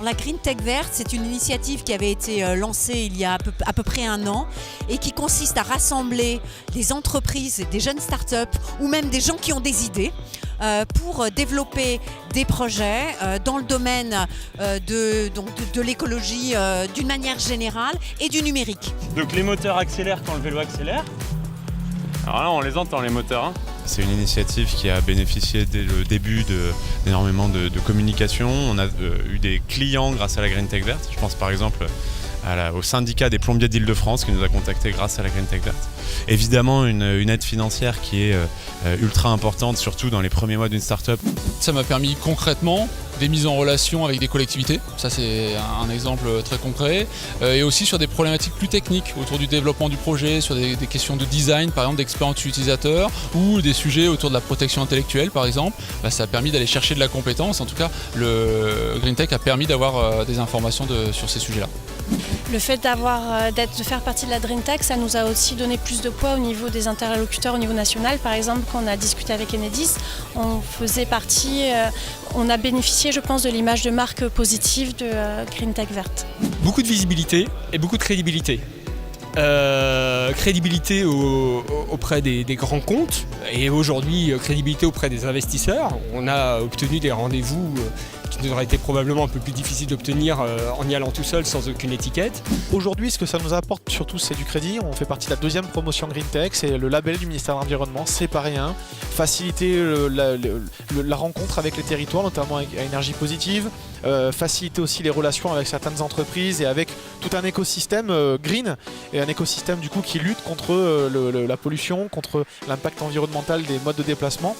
La Green Tech Verte, c'est une initiative qui avait été lancée il y a à peu près 1 an et qui consiste à rassembler des entreprises, des jeunes startups ou même des gens qui ont des idées pour développer des projets dans le domaine de l'écologie d'une manière générale et du numérique. Donc les moteurs accélèrent quand le vélo accélère. Alors là, on les entend les moteurs. Hein. C'est une initiative qui a bénéficié dès le début d'énormément de communication. On a eu des clients grâce à la Green Tech Verte. Je pense par exemple au syndicat des plombiers d'Île-de-France qui nous a contactés grâce à la Green Tech Verte. Évidemment, une aide financière qui est ultra importante, surtout dans les premiers mois d'une start-up. Ça m'a permis concrètement des mises en relation avec des collectivités, ça c'est un exemple très concret, et aussi sur des problématiques plus techniques autour du développement du projet, sur des questions de design, par exemple d'expérience utilisateur, ou des sujets autour de la protection intellectuelle par exemple. Ça a permis d'aller chercher de la compétence, en tout cas le Green Tech a permis d'avoir des informations sur ces sujets-là. Le fait de faire partie de la Green Tech, ça nous a aussi donné plus de poids au niveau des interlocuteurs au niveau national. Par exemple, quand on a discuté avec Enedis, on a bénéficié, je pense, de l'image de marque positive de Green Tech Verte. Beaucoup de visibilité et beaucoup de crédibilité. Crédibilité auprès des grands comptes et aujourd'hui crédibilité auprès des investisseurs. On a obtenu des rendez-vous qui nous auraient été probablement un peu plus difficiles d'obtenir en y allant tout seul sans aucune étiquette. Aujourd'hui, ce que ça nous apporte surtout, c'est du crédit. On fait partie de la 2e promotion Green Tech, c'est le label du ministère de l'Environnement, c'est pas rien. Faciliter la rencontre avec les territoires, notamment avec Énergie Positive, faciliter aussi les relations avec certaines entreprises et avec tout un écosystème green et un écosystème du coup qui lutte contre la pollution, contre l'impact environnemental des modes de déplacement.